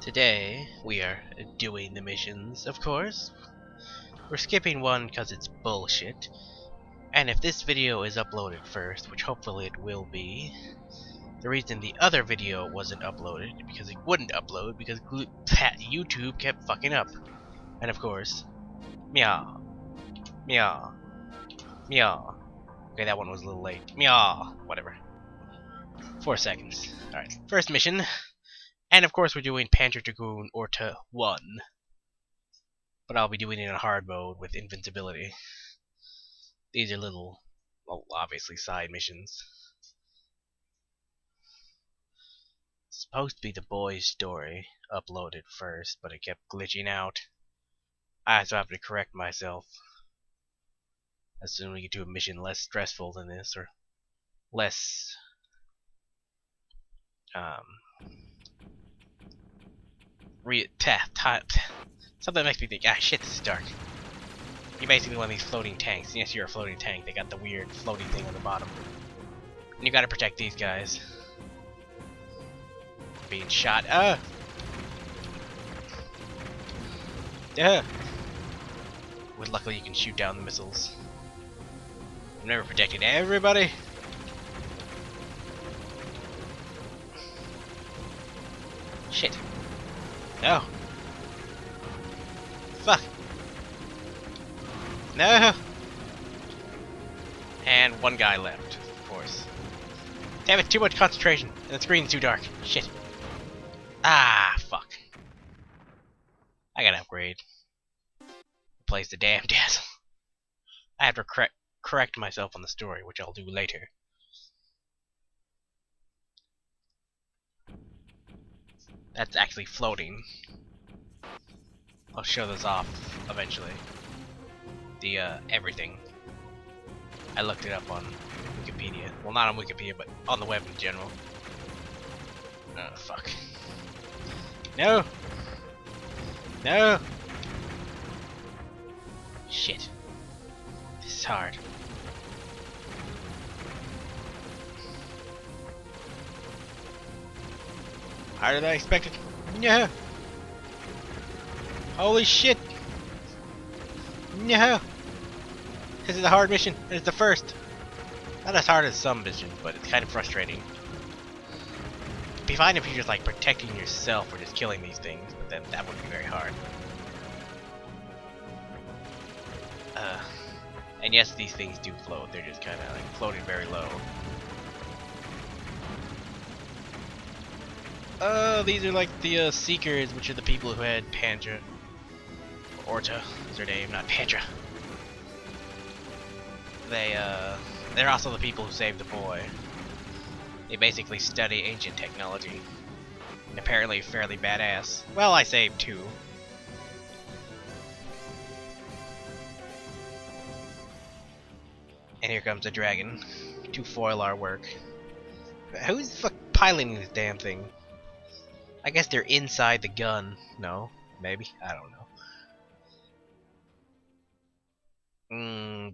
Today, we are doing the missions, of course. We're skipping one because it's bullshit. And if this video is uploaded first, which hopefully it will be, the reason the other video wasn't uploaded, because it wouldn't upload, because YouTube kept fucking up. And of course, meow, meow, meow. Okay, that one was a little late. Meow, whatever. 4 seconds. Alright, first mission. And of course we're doing Panzer Dragoon Orta 1. But I'll be doing it in hard mode with invincibility. These are little, well, obviously side missions. It's supposed to be the boy's story uploaded first, but it kept glitching out. I also have to correct myself. As soon as we get to a mission less stressful than this, or less something makes me think, ah shit, this is dark. You're basically one of these floating tanks. Yes, you're a floating tank. They got the weird floating thing on the bottom. And you gotta protect these guys. Being shot. Well, luckily you can shoot down the missiles. I've never protected everybody. Shit. No. Fuck. No. And one guy left, of course. Damn it, too much concentration. And the screen's too dark. Shit. Ah, fuck. I gotta upgrade. Replace the damn dazzle. I have to correct myself on the story, which I'll do later. That's actually floating. I'll show this off eventually. The everything. I looked it up on Wikipedia. Well, not on Wikipedia, but on the web in general. Oh, fuck. No! No! Shit. This is hard. Harder than I expected. Yeah. Holy shit. No. This is a hard mission. It's the first. Not as hard as some missions, but it's kind of frustrating. It'd be fine if you're just like protecting yourself or just killing these things, but then that wouldn't be very hard. And yes, these things do float. They're just kind of like floating very low. These are like the Seekers, which are the people who had Panzer. Orta is their name, not Panzer. They're also the people who saved the boy. They basically study ancient technology. And apparently fairly badass. Well, I saved 2. And here comes a dragon to foil our work. Who's the fuck piloting this damn thing? I guess they're inside the gun. No, maybe, I don't know.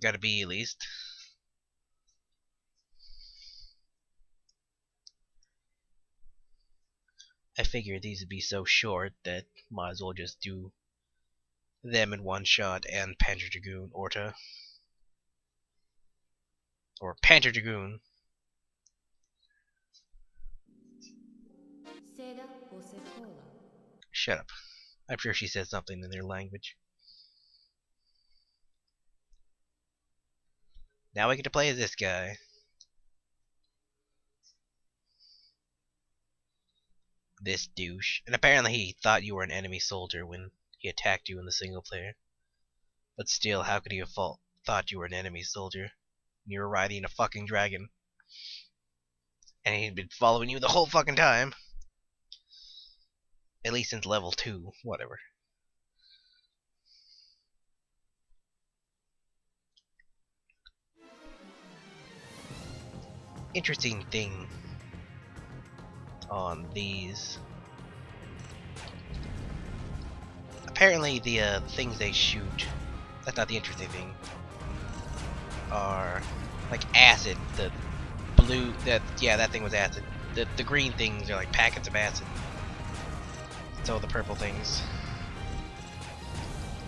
Gotta be at least. I figured these would be so short that might as well just do them in one shot and Panzer Dragoon Orta. Or Panzer Dragoon. Shut up. I'm sure she said something in their language. Now we get to play as this guy. This douche. And apparently he thought you were an enemy soldier when he attacked you in the single player. But still, how could he have thought you were an enemy soldier? You were riding a fucking dragon. And he'd been following you the whole fucking time. At least since level 2, whatever. Interesting thing on these. Apparently the things they shoot, that's not the interesting thing, are like acid. The blue, that thing was acid. The green things are like packets of acid. all the purple things.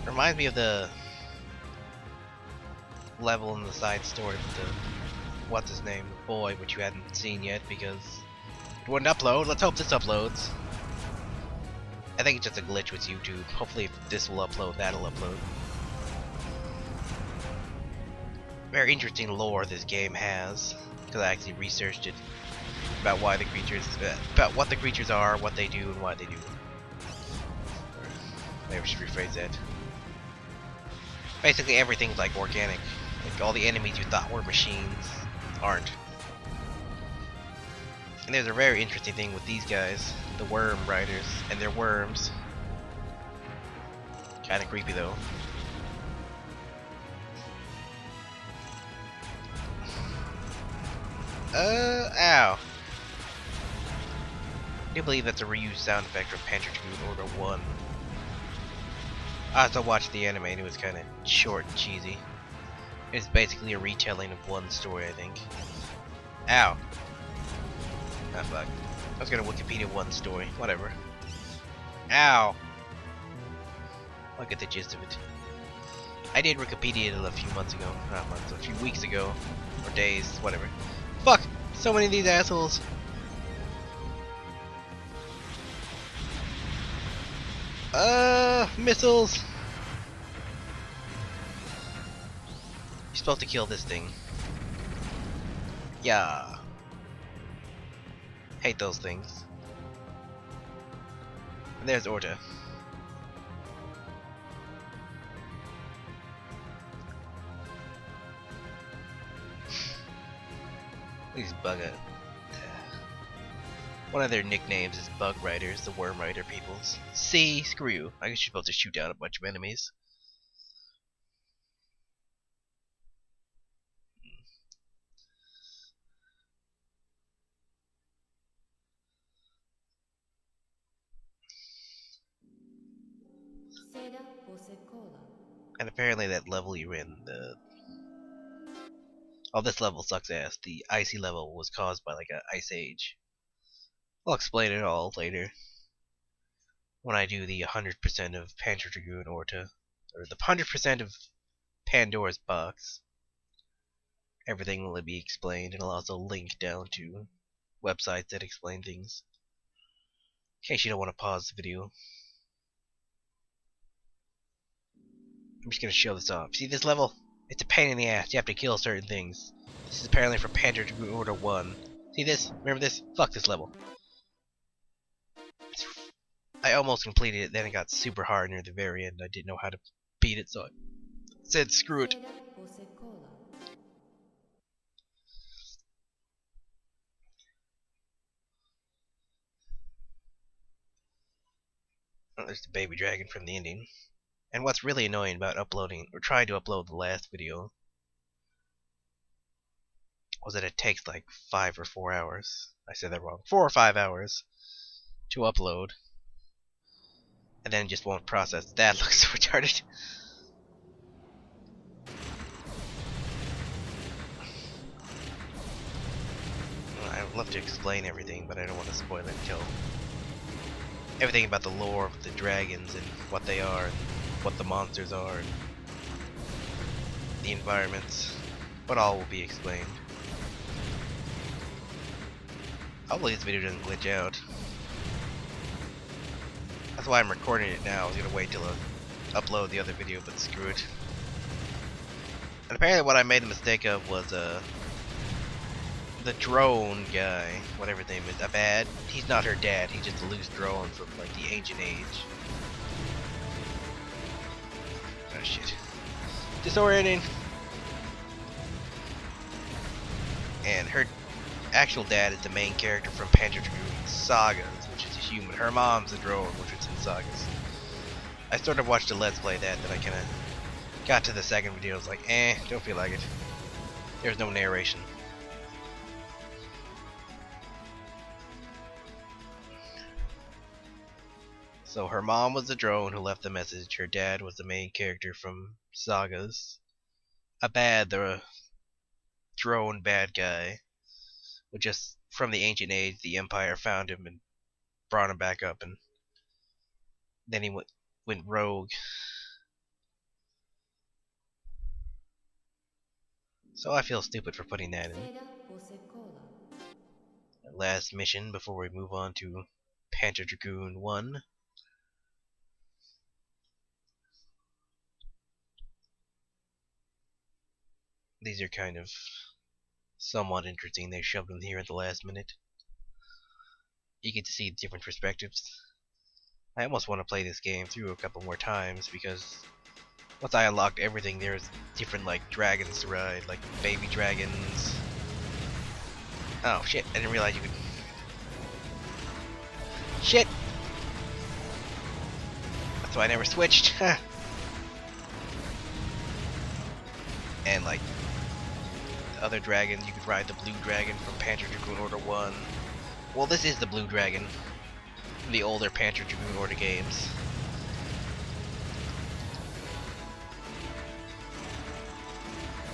Reminds me of the level in the side story with the what's his name, the boy, which you hadn't seen yet because it wouldn't upload. Let's hope this uploads. I think it's just a glitch with YouTube. Hopefully if this will upload, that'll upload. Very interesting lore this game has, because I actually researched it about why the creatures, about what the creatures are, what they do, and why they do them. Maybe I should rephrase that. Basically everything's like organic. Like all the enemies you thought were machines aren't. And there's a very interesting thing with these guys, the worm riders, and their worms. Kinda creepy though. Ow. I do believe that's a reused sound effect from Panzer Dragoon Order 1. I also watched the anime and it was kinda short and cheesy. It's basically a retelling of one story, I think. Ow. Ah, fuck. I was gonna Wikipedia one story. Whatever. Ow. I'll get the gist of it. I did Wikipedia it a few months ago. Not months, a few weeks ago. Or days, whatever. Fuck! So many of these assholes. Missiles! You're supposed to kill this thing. Yeah. Hate those things. And there's Orta. These bugger. One of their nicknames is Bug Riders, the Worm Rider peoples. See, screw you. I guess you're supposed to shoot down a bunch of enemies. And apparently that level you're in, oh, this level sucks ass. The icy level was caused by like an ice age. I'll explain it all later. When I do the 100% of Panzer Dragoon Orta, or the 100% of Pandora's Box, everything will be explained, and I'll also link down to websites that explain things. In case you don't want to pause the video. I'm just gonna show this off. See this level? It's a pain in the ass. You have to kill certain things. This is apparently for Panzer Dragoon Order 1. See this? Remember this? Fuck this level. I almost completed it, then it got super hard near the very end. I didn't know how to beat it, so I said screw it. Oh, there's the baby dragon from the ending. And what's really annoying about uploading, or trying to upload the last video, was that it takes like 5 or 4 hours. I said that wrong. 4 or 5 hours to upload. And then it just won't process. That looks so retarded. I would love to explain everything, but I don't want to spoil it until everything about the lore of the dragons and what they are, and what the monsters are, and the environments. But all will be explained. Hopefully this video doesn't glitch out. That's why I'm recording it now. I was gonna wait till I upload the other video, but screw it. And apparently what I made the mistake of was the drone guy, whatever his name is, Abad. He's not her dad, he's just a loose drone from like the ancient age. Oh shit. Disorienting. And her actual dad is the main character from Panzer Dragoon Sagas, which is a human. Her mom's a drone, which is in Sagas. I sort of watched a Let's Play that, then I kinda got to the second video, I was like, don't feel like it. There's no narration. So her mom was the drone who left the message. Her dad was the main character from Sagas. Abad, the drone bad guy, which just from the ancient age, the Empire found him and brought him back up and Then he went rogue. So I feel stupid for putting that in. Last mission before we move on to Panzer Dragoon 1. These are kind of somewhat interesting. They shoved them here at the last minute. You get to see different perspectives. I almost want to play this game through a couple more times because once I unlocked everything, there's different like dragons to ride, like baby dragons. Oh shit, I didn't realize you could. Shit! That's why I never switched. And like the other dragons, you could ride the blue dragon from Panzer Dragoon Order 1. Well, this is the blue dragon from the older Panzer Dragoon Order games.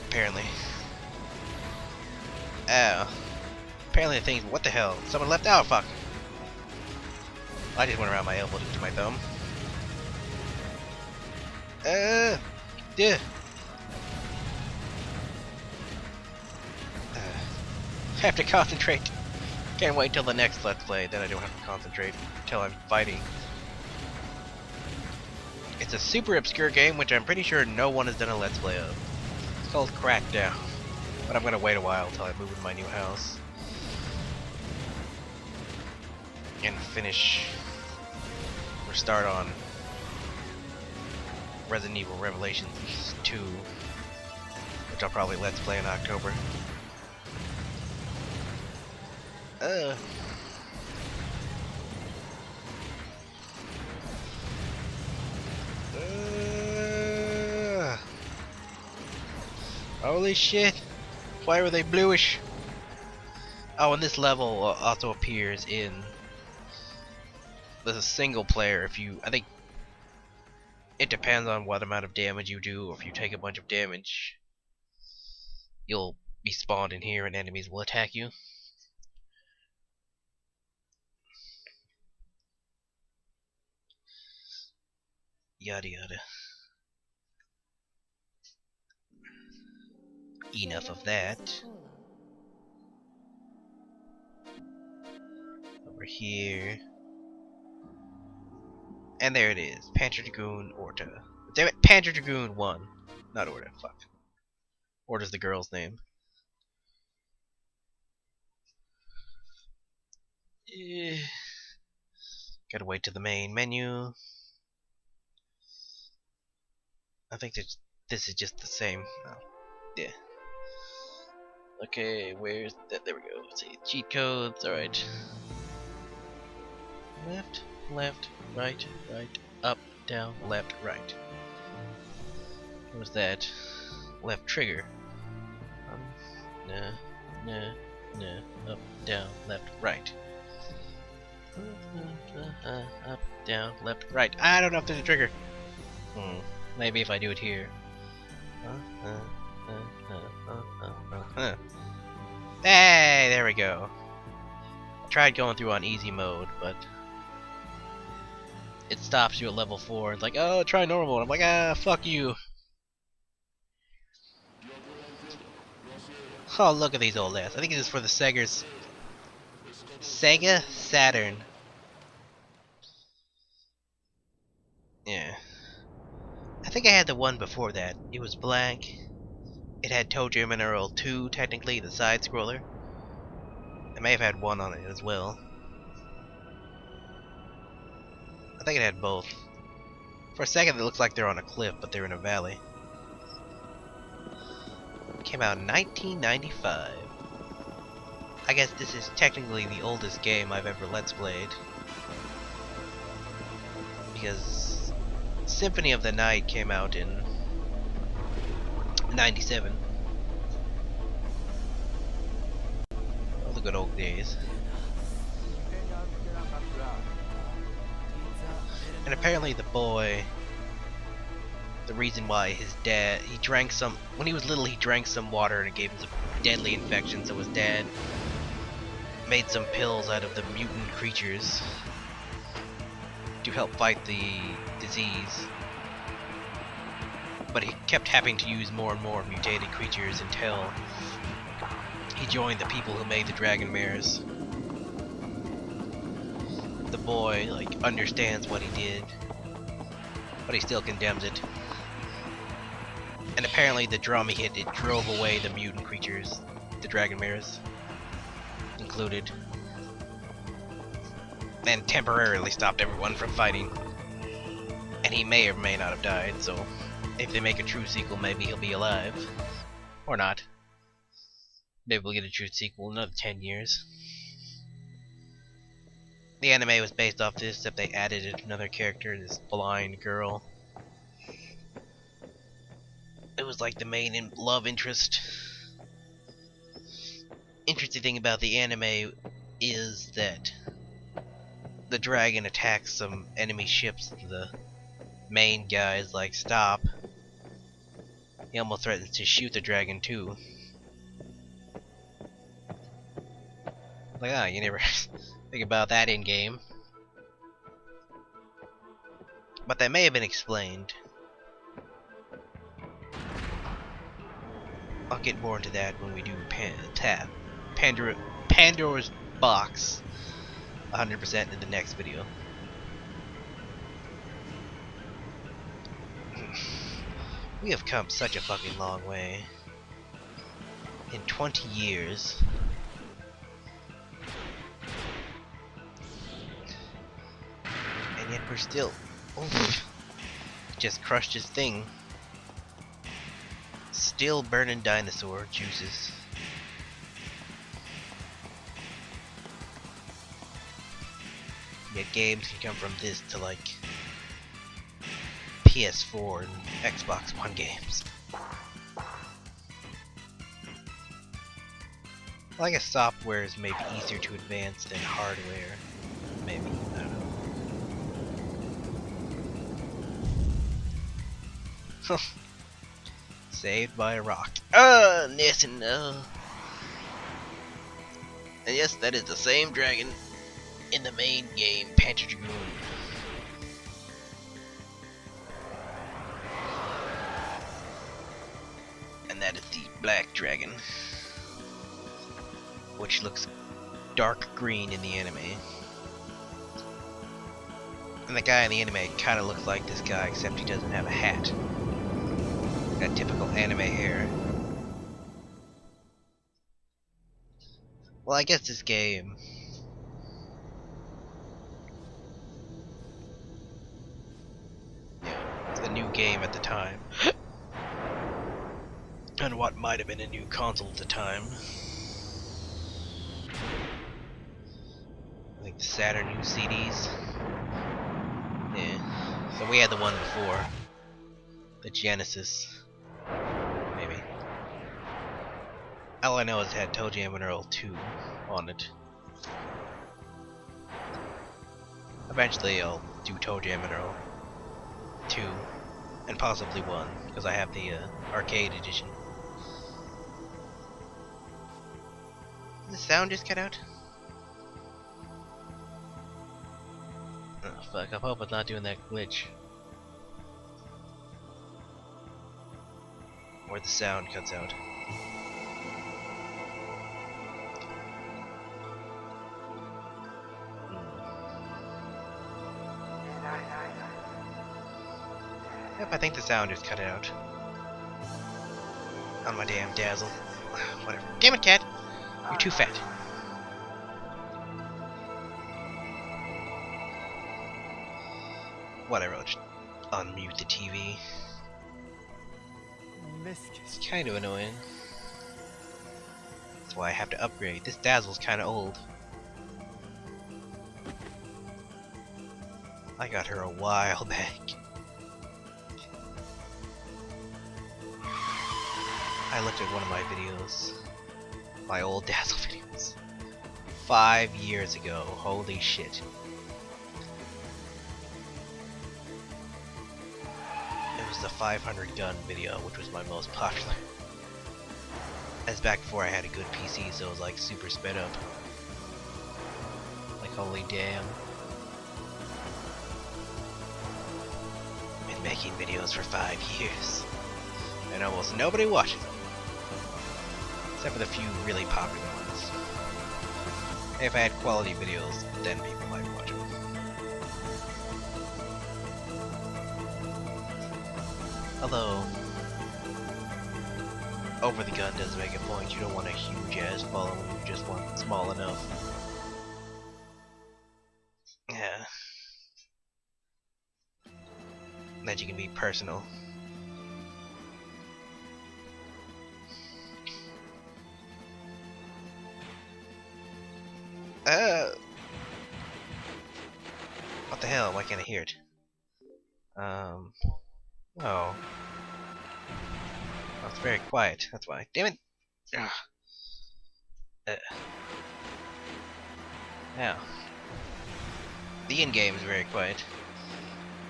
Apparently. Oh. Apparently the thing's. What the hell? Someone left out? Fuck. I just went around my elbow to my thumb. Yeah. I have to concentrate. Can't wait till the next Let's Play, then I don't have to concentrate until I'm fighting. It's a super obscure game, which I'm pretty sure no one has done a Let's Play of. It's called Crackdown. But I'm gonna wait a while until I move into my new house. And finish, or start on Resident Evil Revelations 2, which I'll probably Let's Play in October. Holy shit! Why were they bluish? Oh, and this level also appears in the single player. If you, I think it depends on what amount of damage you do. Or if you take a bunch of damage, you'll be spawned in here and enemies will attack you. Yada yada. Enough of that. Over here. And there it is. Panzer Dragoon Orta. Damn it, Panzer Dragoon 1. Not Orta, fuck. Orta's the girl's name. Gotta wait to the main menu. I think that this is just the same. Oh, yeah. Okay, where's that? There we go. Let's see. Cheat codes. Alright. Left, left, right, right, up, down, left, right. What was that? Left trigger. Nah, nah, nah. Up, down, left, right. Up, down, left, right. I don't know if there's a trigger. Maybe if I do it here. Hey, there we go. I tried going through on easy mode, but it stops you at level 4. It's like, oh, try normal. And I'm like, ah, fuck you. Oh, look at these old ass. I think this is for the Sega Saturn. Yeah. I think I had the one before that. It was blank. It had Toe Jam and Earl 2, technically, the side scroller. I may have had one on it as well. I think it had both. For a second it looks like they're on a cliff, but they're in a valley. It came out in 1995. I guess this is technically the oldest game I've ever Let's Played. Because Symphony of the Night came out in 97. All the good old days. And apparently the boy, the reason why his dad, he drank some, when he was little he drank some water and it gave him some deadly infection, so his dad made some pills out of the mutant creatures to help fight the disease. But he kept having to use more and more mutated creatures until he joined the people who made the dragon mares. The boy, like, understands what he did, but he still condemns it. And apparently the drum he hit, it drove away the mutant creatures, the dragon mares included, and temporarily stopped everyone from fighting. And he may or may not have died, so if they make a true sequel, maybe he'll be alive. Or not. Maybe we'll get a true sequel in another 10 years. The anime was based off this, except they added another character, this blind girl. It was like the main love interest. Interesting thing about the anime is that the dragon attacks some enemy ships. The main guy is like, stop. He almost threatens to shoot the dragon too. Like, ah, you never think about that in game. But that may have been explained. I'll get more into that when we do Pandora's Box 100% in the next video. We have come such a fucking long way. In 20 years. And yet we're still... Oof, just crushed his thing. Still burning dinosaur juices. Yet games can come from this to like PS4 and Xbox One games. Well, I guess software is maybe easier to advance than hardware. Maybe, I don't know. Saved by a rock. Listen, and yes, that is the same dragon in the main game, Panzer Dragoon. And that is the black dragon, which looks dark green in the anime. And the guy in the anime kind of looks like this guy, except he doesn't have a hat. That typical anime hair. Well, I guess this game... yeah, it's a new game at the time. And what might have been a new console at the time. Like the Saturn new CDs. Yeah. So we had the one before. The Genesis. Maybe. All I know is it had Toe Jam and Earl 2 on it. Eventually I'll do Toe Jam and Earl 2 and possibly 1 because I have the arcade edition. Did the sound just cut out? Oh fuck, I hope it's not doing that glitch where the sound cuts out. Yep, I think the sound just cut out on my damn dazzle. Whatever. Damn it, cat! You're too fat. Whatever, I'll just unmute the TV. It's kind of annoying. That's why I have to upgrade. This dazzle's kind of old. I got her a while back. I looked at one of my videos. My old dazzle videos. 5 years ago. Holy shit. It was the 500 gun video, which was my most popular. That's back before I had a good PC, so it was like super sped up. Like holy damn. been making videos for 5 years, and almost nobody watches them. Except for the few really popular ones. If I had quality videos, then people might watch them. Although, Over the Gun does make a point. You don't want a huge ass following, you just want small enough. Yeah. That you can be personal. What the hell? Why can't I hear it? Oh. Oh, it's very quiet. That's why. Damn it! Now, the in-game is very quiet.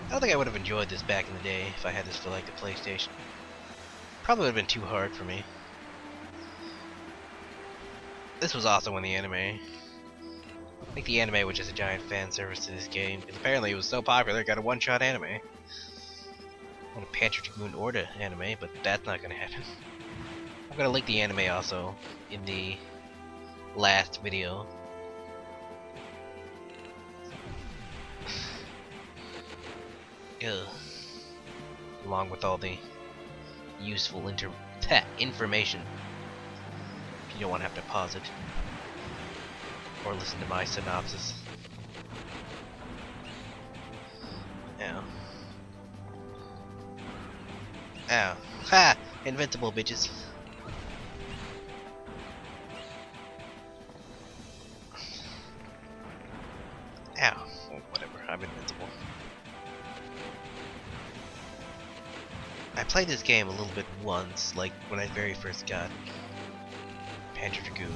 I don't think I would have enjoyed this back in the day if I had this for like the PlayStation. Probably would have been too hard for me. This was also in the anime. I think the anime was just a giant fan service to this game, because apparently it was so popular it got a one-shot anime. I want a Panzer Dragoon Orta anime, but that's not gonna happen. I'm gonna link the anime also in the last video. Ugh. Along with all the useful information. You don't want to have to pause it or listen to my synopsis. Ow. Ow. Ha! Invincible, bitches. Ow. Oh, whatever, I'm invincible. I played this game a little bit once, like when I very first got Panzer Dragoon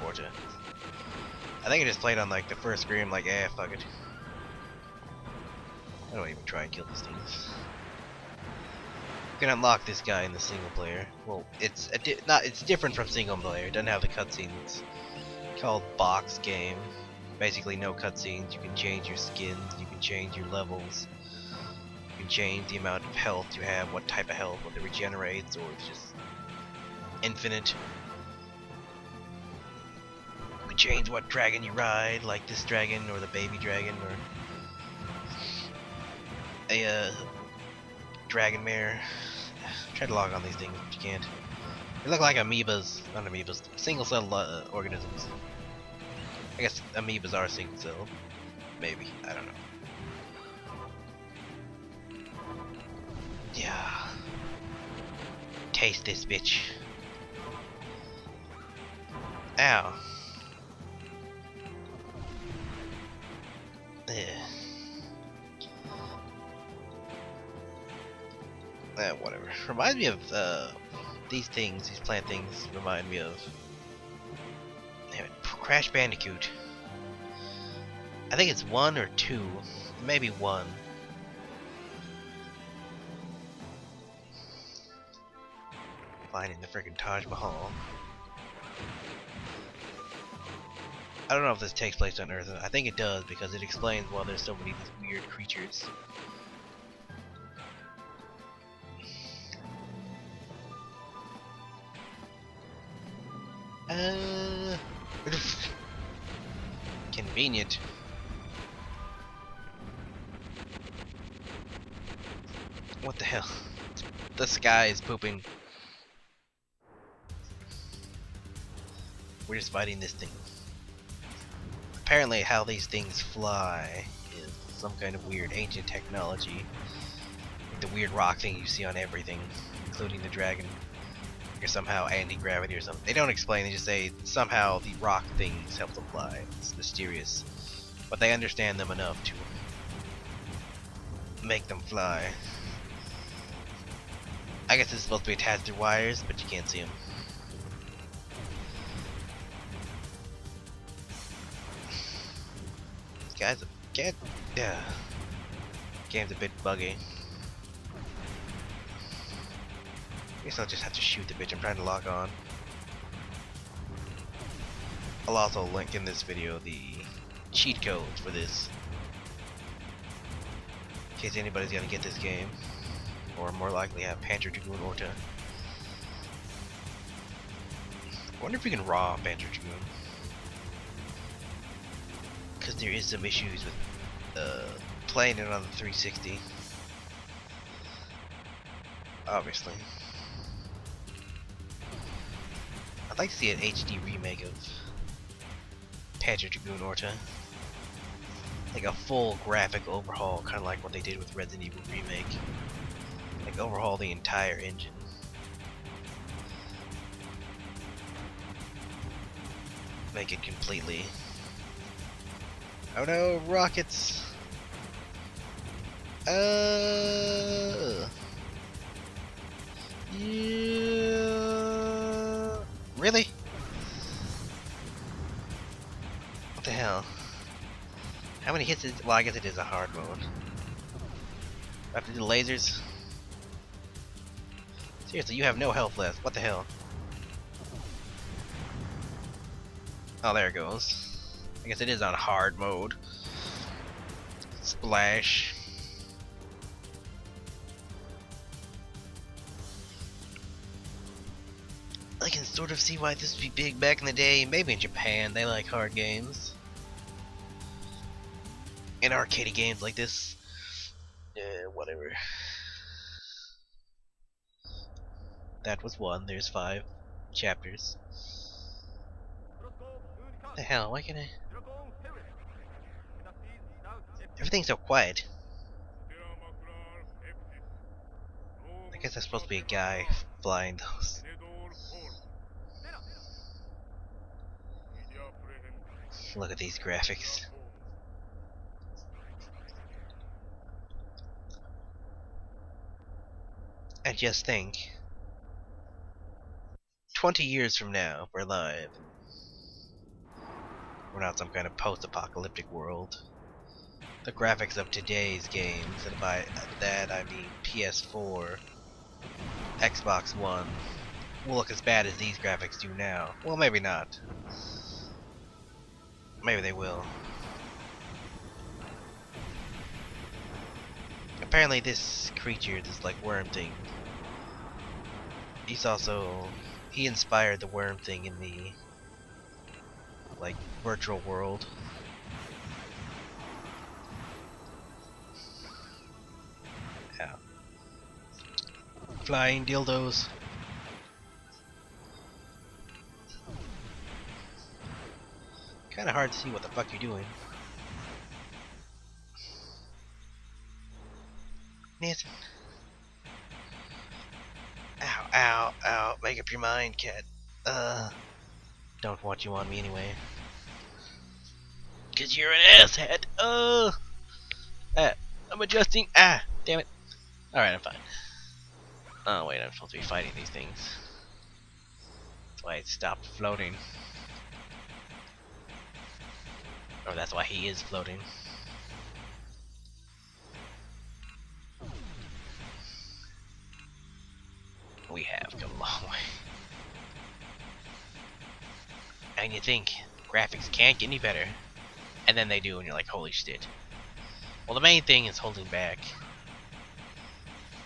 Orta. I think I just played on like the first screen, like, fuck it. I don't even try and kill these things. You can unlock this guy in the single player. Well, it's different from single player. It doesn't have the cutscenes. It's called box game. Basically, no cutscenes. You can change your skins. You can change your levels. You can change the amount of health you have, what type of health, whether it regenerates or it's just infinite. You can change what dragon you ride, like this dragon or the baby dragon or a dragon mare. Try to log on these things, but you can't. They look like amoebas, not amoebas, single cell organisms. I guess amoebas are single cell. Maybe, I don't know. Yeah. Taste this bitch. Ow. Whatever. Reminds me of these things, these plant things remind me of Crash Bandicoot. I think it's 1 or 2, maybe 1. Finding the freaking Taj Mahal. I don't know if this takes place on Earth. I think it does because it explains why there's so many of these weird creatures. Convenient. What the hell? The sky is pooping. We're just fighting this thing. Apparently how these things fly is some kind of weird ancient technology. Like the weird rock thing you see on everything, including the dragon. Or somehow anti-gravity or something. They don't explain, they just say somehow the rock things help them fly. It's mysterious. But they understand them enough to make them fly. I guess it's supposed to be attached to wires, but you can't see them. This guy's a cat. Yeah. Game's a bit buggy. I guess I'll just have to shoot the bitch I'm trying to lock on. I'll also link in this video the cheat codes for this. In case anybody's gonna get this game. Or more likely have Panzer Dragoon Orta. I wonder if we can raw Panzer Dragoon. Because there is some issues with playing it on the 360. Obviously. I'd like to see an HD remake of Panzer Dragoon Orta. Like a full graphic overhaul, kind of like what they did with Resident Evil Remake. Like overhaul the entire engine. Make it completely. Oh no, rockets! Yeah. Really? What the hell? How many hits is? Well, I guess it is a hard mode. I have to do lasers. Seriously, you have no health left. What the hell? Oh, there it goes. I guess it is on hard mode. Splash. I can sort of see why this would be big back in the day. Maybe in Japan, they like hard games. And arcade games like this. Whatever. That was one. There's 5 chapters. What the hell? Why can't I? Everything's so quiet. I guess that's supposed to be a guy flying those. Look at these graphics. And just think, 20 years from now, we're live. We're not some kind of post-apocalyptic world. The graphics of today's games, and by that I mean PS4, Xbox One, will look as bad as these graphics do now. Well, maybe not. Maybe they will. Apparently this creature, this like worm thing, he inspired the worm thing in the like virtual world. Yeah. Flying dildos. Kinda hard to see what the fuck you're doing. Nathan. Ow, ow, ow. Make up your mind, cat. Don't want you on me anyway. 'Cause you're an asshat. I'm adjusting. Ah, damn it. Alright, I'm fine. Oh, wait, I'm supposed to be fighting these things. That's why it stopped floating. Or that's why he is floating. We have come a long way. And you think graphics can't get any better, and then they do, and you're like, holy shit. Well, the main thing is holding back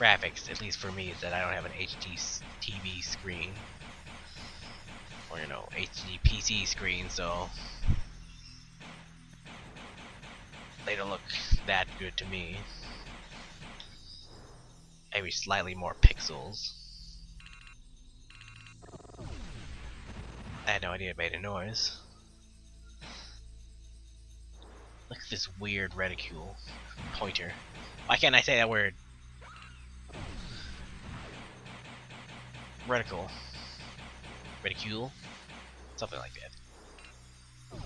graphics, at least for me, is that I don't have an HD TV screen, or you know, HD PC screen, so they don't look that good to me. Maybe slightly more pixels. I had no idea it made a noise. Look at this weird reticule pointer. Why can't I say that word? Reticle. Reticule? Something like that.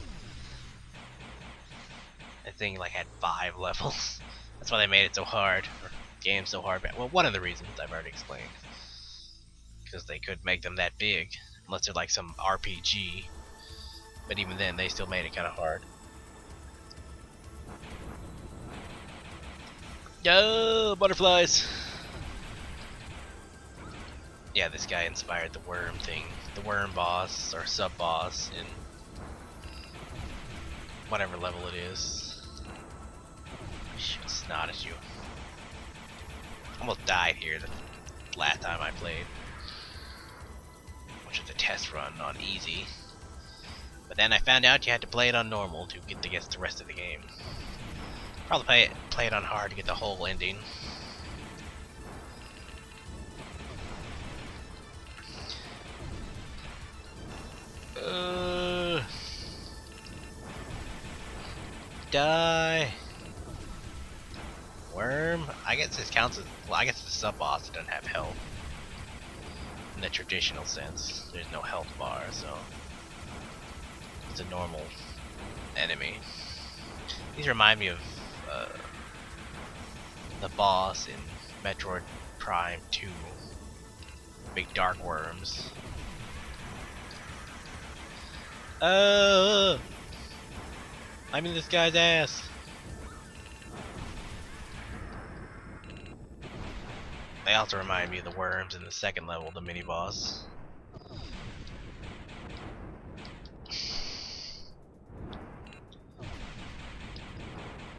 That thing like had 5 levels. That's why they made it so hard. Or the game so hard. Well, one of the reasons I've already explained. Because they could make them that big. Unless they're like some RPG. But even then, they still made it kind of hard. Yo, butterflies! Yeah, this guy inspired the worm thing. The worm boss, or sub-boss, in whatever level it is. Shoot snot at you. Almost died here the last time I played, which was a test run on easy. But then I found out you had to play it on normal to get the rest of the game. Probably play it on hard to get the whole ending. Die. Worm? I guess this counts as, well, I guess the sub-boss doesn't have health. In the traditional sense. There's no health bar, so it's a normal enemy. These remind me of the boss in Metroid Prime 2. Big dark worms. I'm in this guy's ass. They also remind me of the worms in the second level, the mini boss.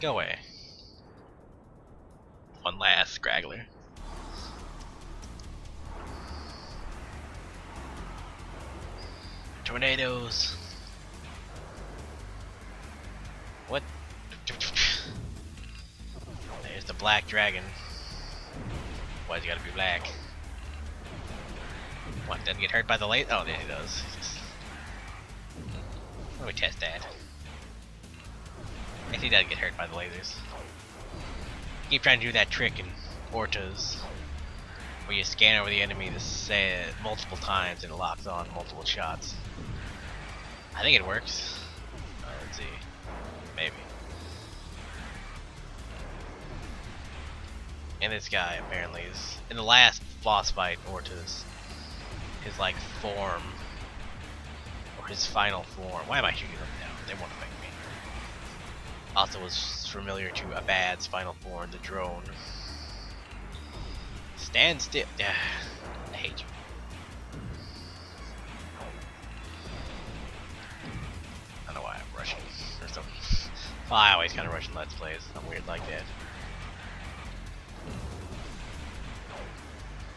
Go away. One last scraggler. Tornadoes. What? There's the black dragon. Why's he gotta be black? What, doesn't get hurt by the laser? Oh, yeah, he does. Let me test that. I guess he does get hurt by the lasers. Keep trying to do that trick in ortas, where you scan over the enemy multiple times and it locks on multiple shots. I think it works. Let's see. Maybe. And this guy apparently is in the last boss fight, Orta's his like form, or his final form. Why am I shooting them down? They won't affect me. Also was familiar to Abad's final form, the drone. Stand still. I hate you. I don't know why I'm rushing or something. Well, I always kind of rush in Let's Plays. I'm weird like that.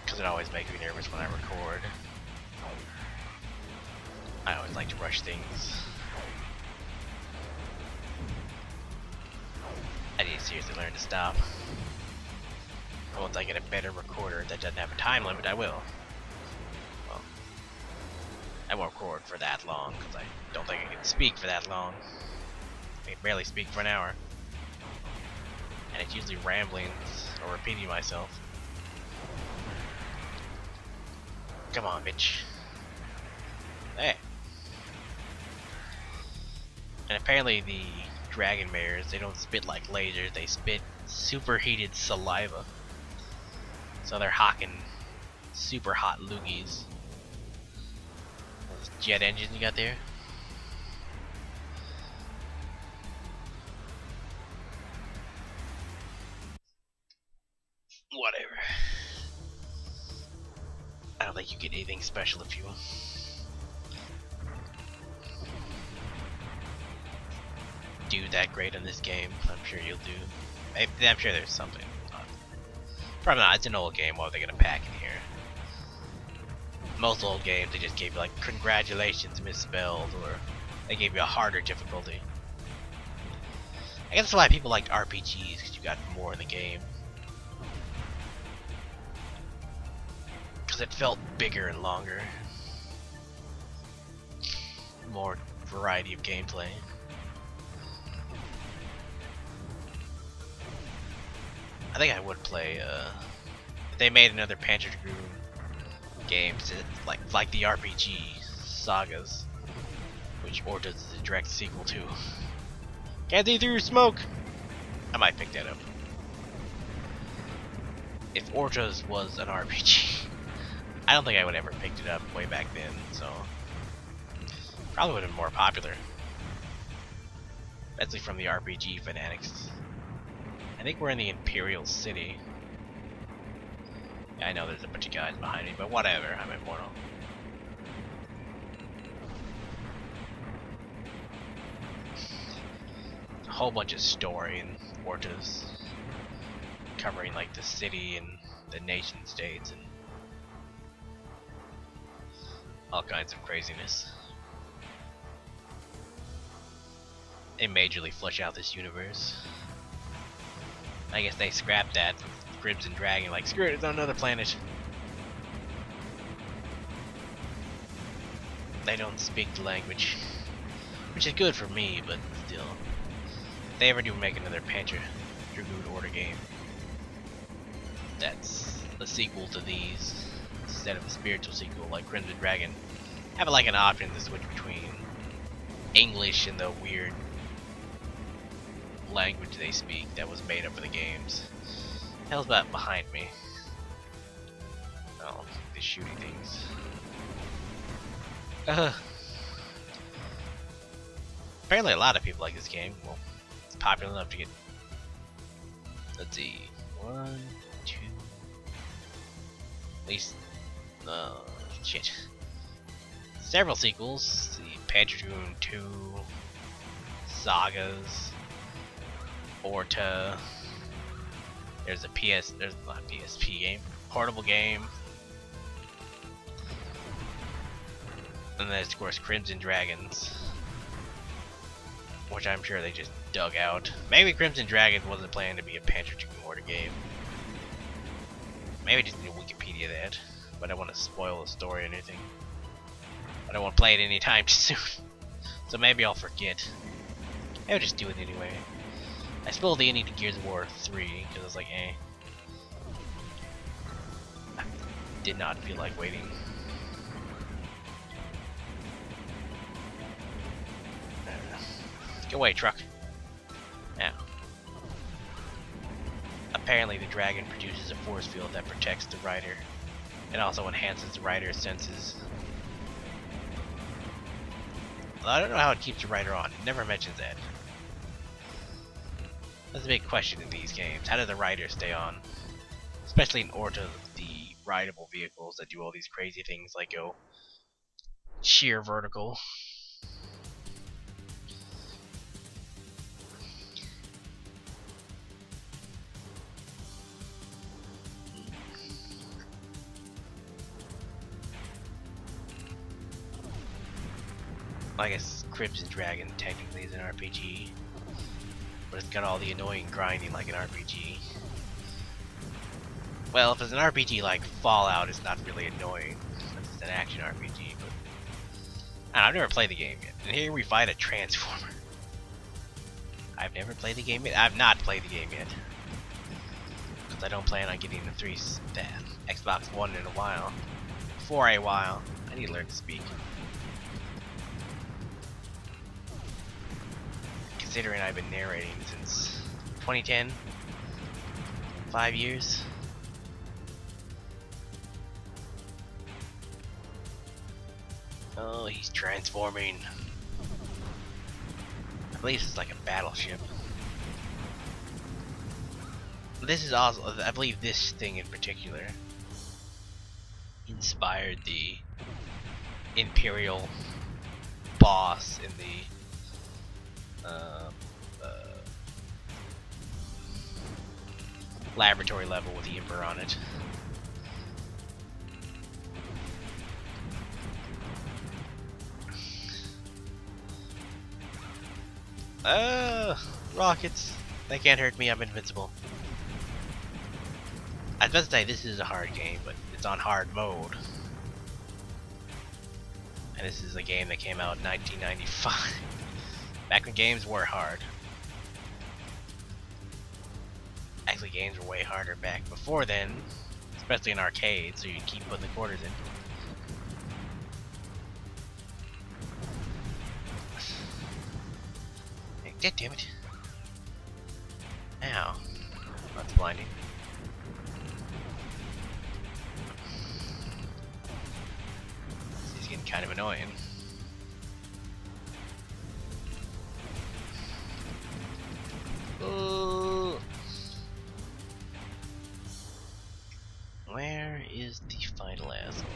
Because it always makes me nervous when I record. I always like to rush things. I need to seriously learn to stop. Once I get a better recorder that doesn't have a time limit, I will. Well, I won't record for that long, because I don't think I can speak for that long. I can barely speak for an hour. And it's usually ramblings or repeating myself. Come on, bitch. Hey. And apparently the dragon mares, they don't spit like lasers, they spit superheated saliva. So they're hawking super hot loogies. Those jet engines you got there? Whatever. I don't think you get anything special if you do that great in this game. I'm sure you'll do. I'm sure there's something. Probably not. It's an old game. What are they gonna pack in here? Most old games, they just gave you like congratulations misspelled, or they gave you a harder difficulty. I guess that's why people liked RPGs, because you got more in the game. Because it felt bigger and longer. More variety of gameplay. I think I would play, if they made another Panzer Dragoon game, like the RPG sagas, which Orta is a direct sequel to. Can't see through smoke! I might pick that up. If Orta's was an RPG, I don't think I would ever picked it up way back then, so probably would have been more popular. Especially from the RPG fanatics. I think we're in the Imperial City. Yeah, I know there's a bunch of guys behind me, but whatever, I'm immortal. whole bunch of story in ortas, covering like the city and the nation states and all kinds of craziness. They majorly flush out this universe. I guess they scrapped that Crimson Dragon, like, screw it, it's on another planet. They don't speak the language, which is good for me, but still. If they ever do make another Panzer Dragoon Order game, that's a sequel to these, instead of a spiritual sequel like Crimson Dragon, have like an option to switch between English and the weird language they speak that was made up for the games. Hell's that behind me? Oh, they're shooting things. Apparently a lot of people like this game. Well, it's popular enough to get, let's see, 1, 2, at least, shit. Several sequels, the Panzer Dragoon 2, Sagas, Orta, there's not a PSP game, portable game, and then of course Crimson Dragons, which I'm sure they just dug out. Maybe Crimson Dragon wasn't planned to be a Panzer Dragoon Order game. Maybe I just need to Wikipedia that, but I don't want to spoil the story or anything. I don't want to play it anytime soon, so maybe I'll forget. Maybe I'll just do it anyway. I spilled the ending to Gears of War 3 because I was like, eh. I did not feel like waiting. Get away, truck. Now. Apparently the dragon produces a force field that protects the rider and also enhances the rider's senses. Well, I don't know how it keeps the rider on. It never mentions that. That's a big question in these games. How does the rider stay on? Especially in Orta, the rideable vehicles that do all these crazy things like go sheer vertical. I guess Crimson Dragon technically is an RPG, but it's got all the annoying grinding like an RPG. Well, if it's an RPG like Fallout, it's not really annoying. It's an action RPG, but I've never played the game yet. And here we fight a Transformer. I've never played the game yet. I've not played the game yet, because I don't plan on getting the Xbox One in a while. For a while, I need to learn to speak. Considering I've been narrating since 2010, 5 years. Oh, he's transforming. I believe this is like a battleship. This is also, I believe this thing in particular inspired the Imperial boss in the laboratory level with the Emperor on it. Rockets. They can't hurt me, I'm invincible. I was about to say this is a hard game, but it's on hard mode. And this is a game that came out in 1995. Back when games were hard. Actually, games were way harder back before then, especially in arcades, so you'd keep putting the quarters in. Hey, damn it. Ow. That's blinding. This is getting kind of annoying. Ooh. Where is the final asshole?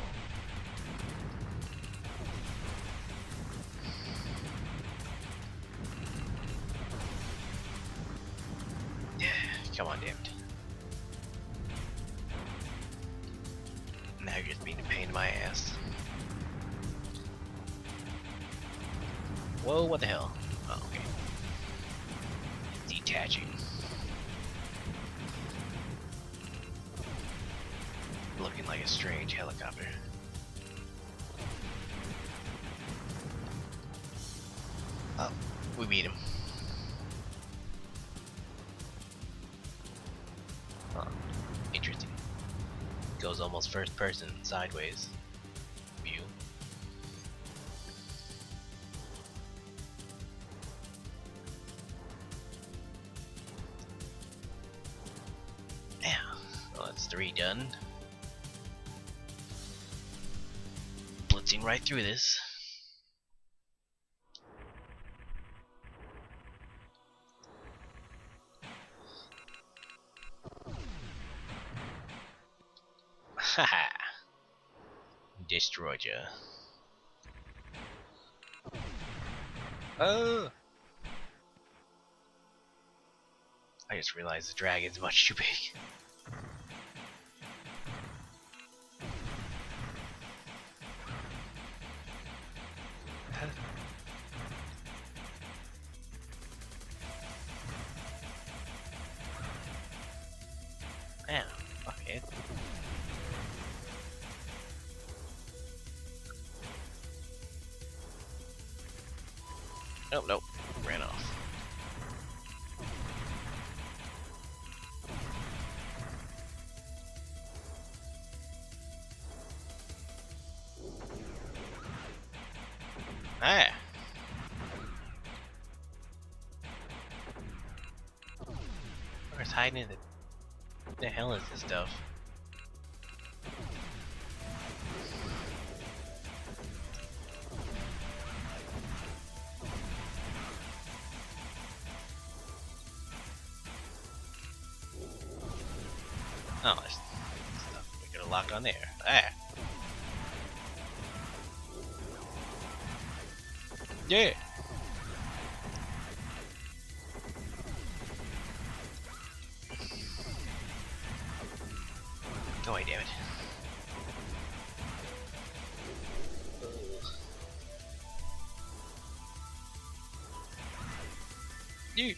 Come on, damn it. Now you're just being a pain in my ass. Whoa, what the hell? Oh, okay. Detaching. Looking like a strange helicopter. Oh, we beat him. Huh. Interesting. Goes almost first person, sideways view. Yeah, well, that's 3 done. Blitzing right through this. Haha. Destroyed ya. Oh! I just realized the dragon's much too big. Yeah, fuck it. Nope, nope. Ran off. Ah! Where's hiding in the... What the hell is this stuff? Oh, there's stuff we could have locked on there. Ah! Yeah! Go away, damn it. Dude.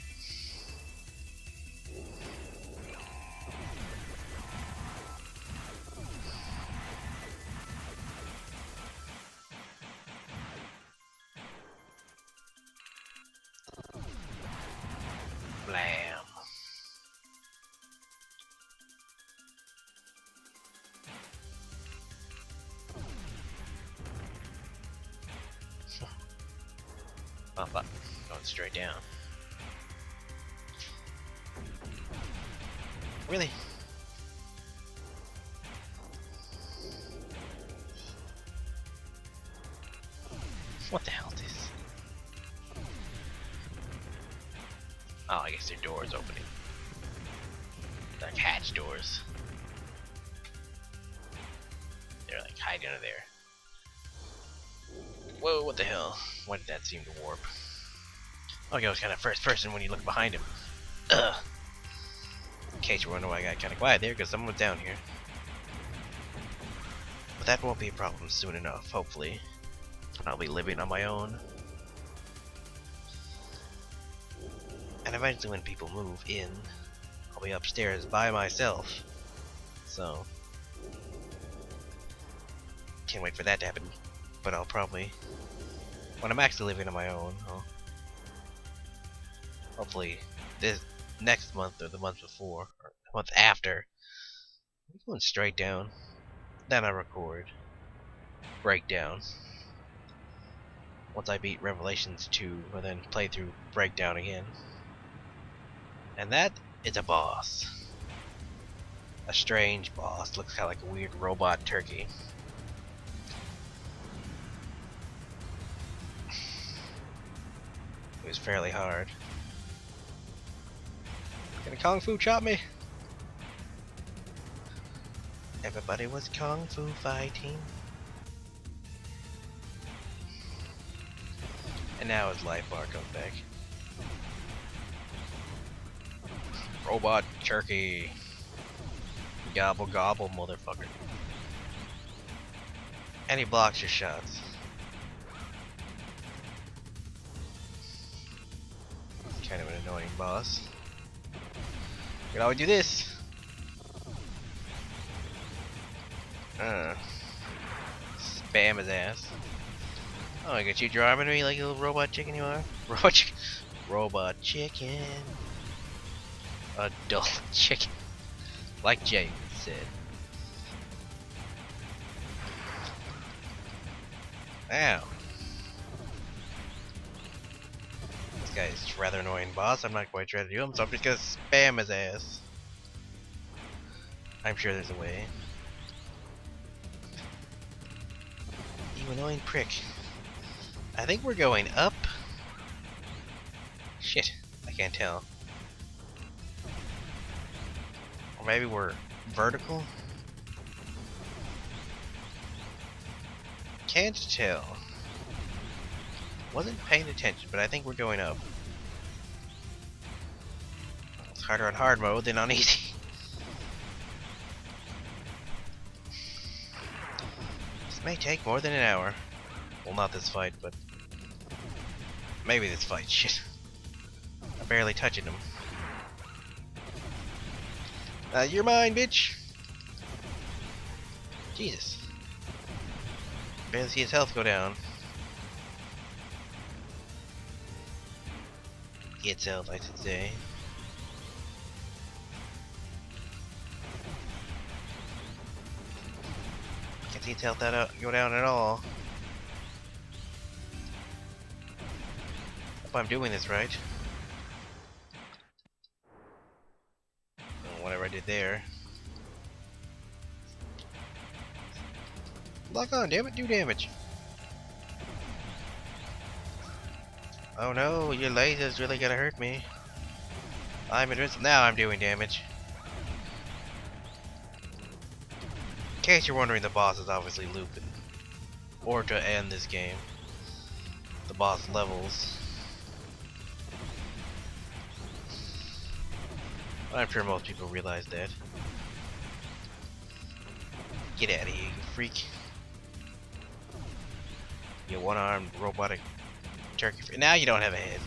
Blam. Bump up. Going straight down. Really? What the hell is this? Oh, I guess their doors opening. Like hatch doors. They're like hiding under there. Whoa, what the hell? Why did that seem to warp? Okay, it was kind of first person when you look behind him. Ugh. In case you're wondering why I got kind of quiet there, because someone was down here. But that won't be a problem soon enough, hopefully. I'll be living on my own. And eventually when people move in, I'll be upstairs by myself. So, can't wait for that to happen. But I'll probably, when I'm actually living on my own, I'll hopefully this next month or the month before, or the month after, I'm going straight down. Then I record Breakdown. Once I beat Revelations 2, and then play through Breakdown again. And that is a boss. A strange boss. Looks kind of like a weird robot turkey. It was fairly hard. Gonna Kung Fu chop me? Everybody was Kung Fu fighting. And now his life bar comes back. Robot turkey. Gobble gobble, motherfucker. And he blocks your shots. Kind of an annoying boss. You can always do this. Spam his ass. Oh, I got you driving me like a little robot chicken you are. Robot chicken. Robot chicken. Adult chicken. Like Jay said. Ow. This guy is rather annoying boss. I'm not quite trying to do him, so I'm just gonna spam his ass. I'm sure there's a way. You annoying prick. I think we're going up. Shit, I can't tell. Or maybe we're vertical? Can't tell. Wasn't paying attention, but I think we're going up. It's harder on hard mode than on easy. This may take more than an hour. Well, not this fight, but maybe this fight. Shit. I'm barely touching him. You're mine, bitch. Jesus. Barely see his health go down. Its health, I should say. Can't see its health go down at all. Hope I'm doing this right. Whatever I did there. Lock on, damn it, do damage. Oh no, your laser's really gonna hurt me. I'm invincible. Now I'm doing damage. In case you're wondering, the boss is obviously Lupin. Orta and this game. The boss levels. I'm sure most people realize that. Get out of here, you freak. You one-armed robotic turkey. Now you don't have a head.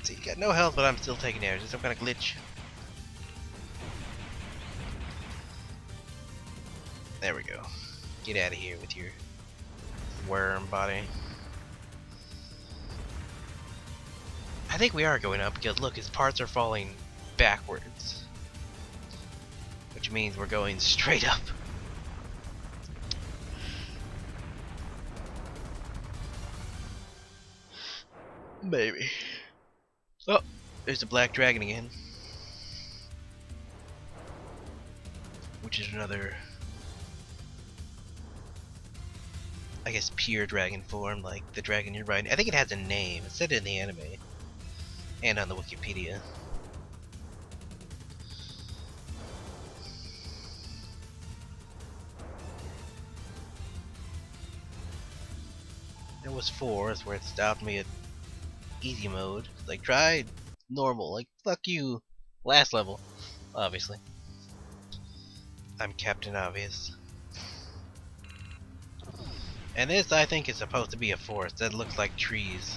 See, you got no health, but I'm still taking damage. There's some kind of glitch. There we go. Get out of here with your worm body. I think we are going up because look, his parts are falling backwards. Which means we're going straight up. Maybe. Oh, there's the black dragon again. Which is another, I guess, pure dragon form, like the dragon you're riding. I think it has a name. It said it in the anime. And on the Wikipedia. There was 4, that's where it stopped me at easy mode. Like, try normal. Like, fuck you. Last level, obviously. I'm Captain Obvious. And this, I think, is supposed to be a forest. That looks like trees.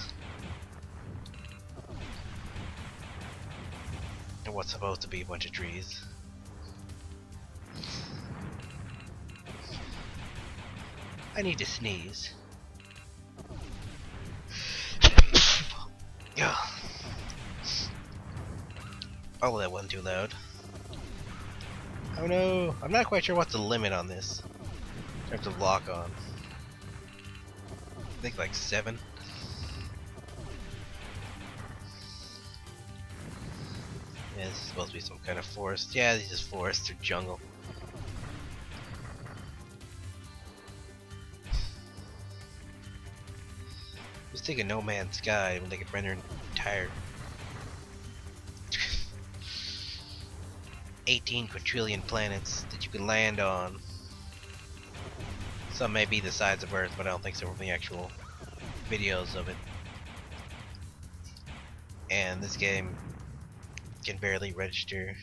And what's supposed to be a bunch of trees. I need to sneeze. Oh, that wasn't too loud. Oh no, I'm not quite sure what's the limit on this in terms of lock on. I think like 7. Yeah, this is supposed to be some kind of forest. Yeah, this is forest or jungle. Just take a No Man's Sky when they could render an entire 18 quadrillion planets that you can land on. Some may be the size of Earth, but I don't think so from the actual videos of it. and this game can barely register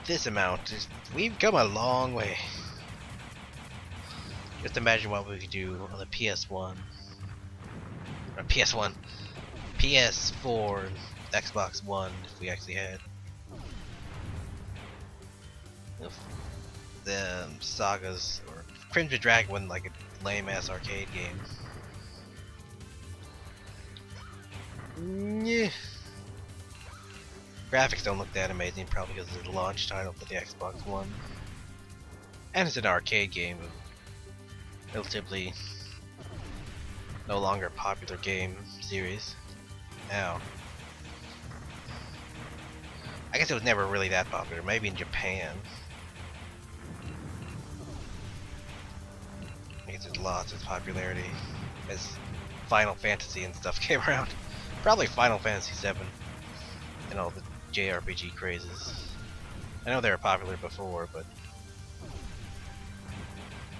this amount. We've come a long way. Just imagine what we could do on the PS1, or PS1, PS4, Xbox One if we actually had the sagas, or Crimson Dragon wasn't like a lame ass arcade game. Yeah. Graphics don't look that amazing, probably because it's a launch title for the Xbox One. And it's an arcade game, relatively no longer a popular game series. Now, I guess it was never really that popular, maybe in Japan. I guess it lost its popularity as Final Fantasy and stuff came around. Probably Final Fantasy VII and all the JRPG crazes. I know they were popular before, but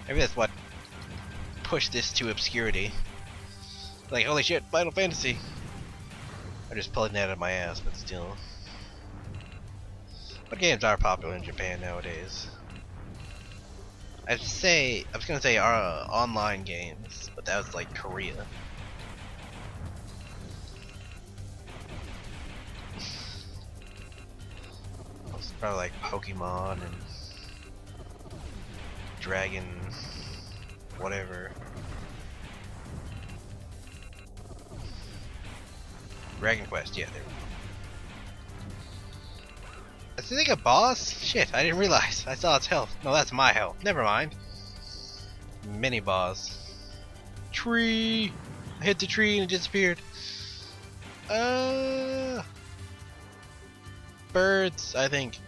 maybe that's what pushed this to obscurity. Like, holy shit, Final Fantasy! I'm just pulling that out of my ass, but still. What games are popular in Japan nowadays? I was gonna say online games, but that was like Korea. It's probably like Pokemon and Dragon, whatever. Dragon Quest, yeah, there we go. Is this like a boss? Shit, I didn't realize. I saw its health. No, that's my health. Never mind. Mini boss. Tree! I hit the tree and it disappeared. Birds, I think.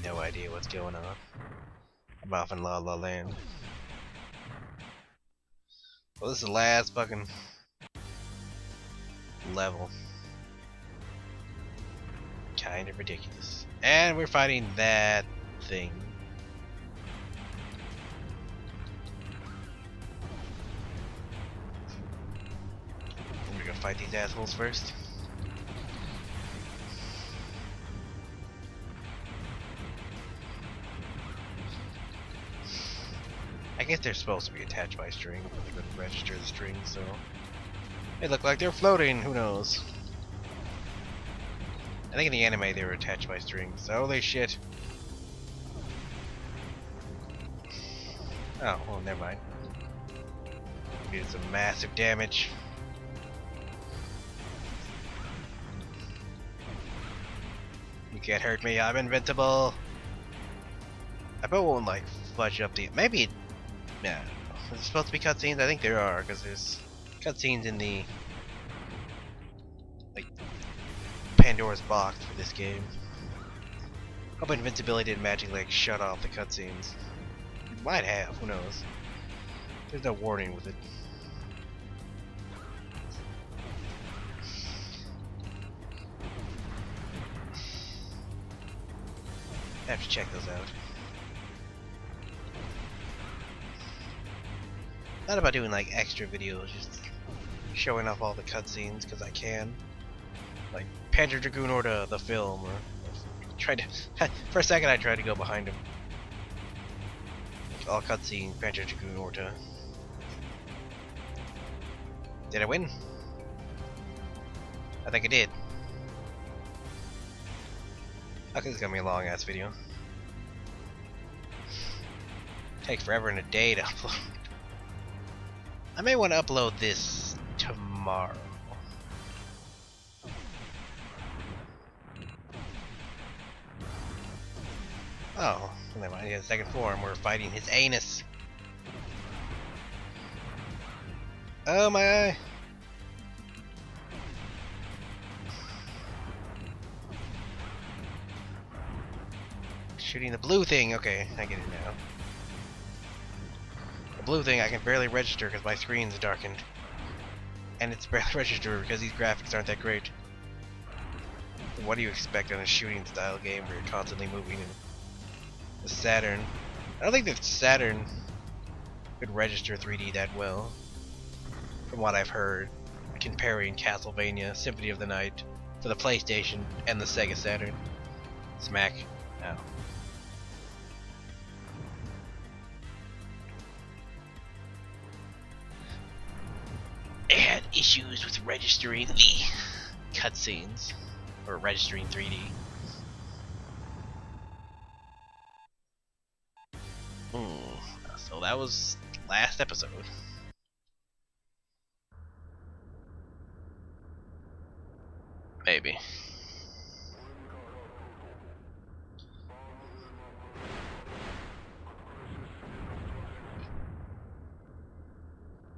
No idea what's going on. I'm off in La La Land. Well, this is the last fucking level. Kind of ridiculous. And we're fighting that thing. We're gonna fight these assholes first. I guess they're supposed to be attached by string, but they couldn't register the string, so they look like they're floating. Who knows? I think in the anime they were attached by strings. Holy shit! Oh, well, never mind. Did some massive damage. You can't hurt me. I'm invincible. I bet it won't like fudge up the. Maybe. Yeah, is it supposed to be cutscenes? I think there are, because there's cutscenes in the like Pandora's box for this game. Hope invincibility didn't magically like shut off the cutscenes. It might have, who knows? There's no warning with it. I have to check those out. Not about doing like extra videos, just showing off all the cutscenes because I can. Like Panzer Dragoon Orta, the film, or tried to. For a second, I tried to go behind him. All cutscene Panzer Dragoon Orta. Did I win? I think I did. Okay, this is gonna be a long ass video. Takes forever and a day to upload. I may want to upload this tomorrow. Oh, never mind. He has a second form. We're fighting his anus. Oh my eye. Shooting the blue thing. Okay, I get it now. The blue thing I can barely register because my screen's darkened. And it's barely registered because these graphics aren't that great. What do you expect on a shooting style game where you're constantly moving and The Saturn. I don't think the Saturn could register 3D that well, from what I've heard, comparing Castlevania Symphony of the Night for the PlayStation and the Sega Saturn. Smack. Oh. It had issues with registering the cutscenes, or registering 3D. So that was last episode. Maybe.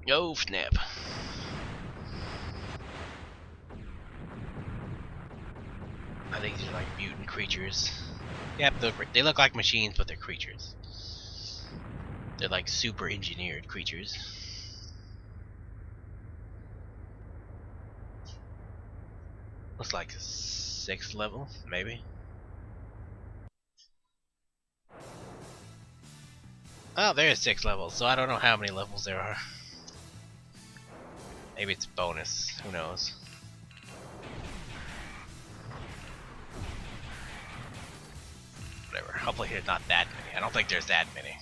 Oh snap. I think these are like mutant creatures. Yep, they look like machines, but they're creatures. They're like super engineered creatures. Looks like a 6th level, maybe. Oh, there's 6 levels, so I don't know how many levels there are. Maybe it's bonus, who knows. Whatever, hopefully there's not that many. I don't think there's that many.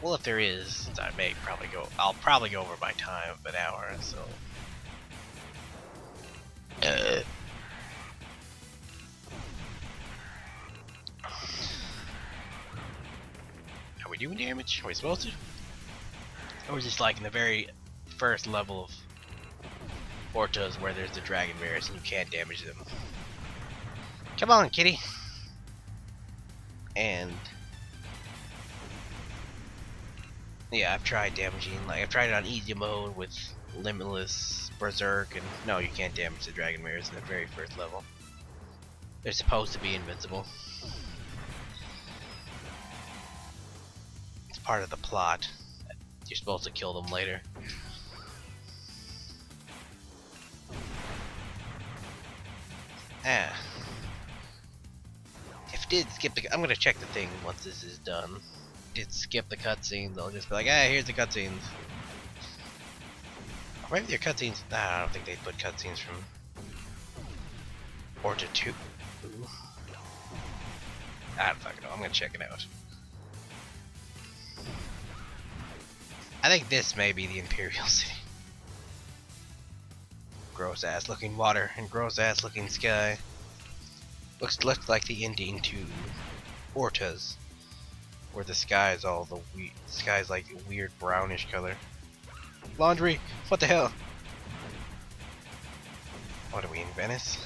Well, if there is, I'll probably go over my time of an hour, so. Are we doing damage? Are we supposed to? Or is this like in the very first level of ortas where there's the dragon bears and you can't damage them? Come on, kitty! And yeah, I've tried damaging, I've tried it on easy mode with Limitless, Berserk, and no, you can't damage the dragon bears in the very first level. They're supposed to be invincible. It's part of the plot. You're supposed to kill them later. Ah. If it did skip I'm gonna check the thing once this is done. Did skip the cutscenes, I'll just be like, ah, here's the cutscenes. Or maybe they're cutscenes. Nah, I don't think they put cutscenes from Orta 2. Ooh. I don't fucking know, I'm gonna check it out. I think this may be the Imperial City. Gross ass looking water and gross ass looking sky. Looks like the ending to Ortas, where the sky is all the sky's like a weird brownish color. Laundry? What the hell? What are we in Venice?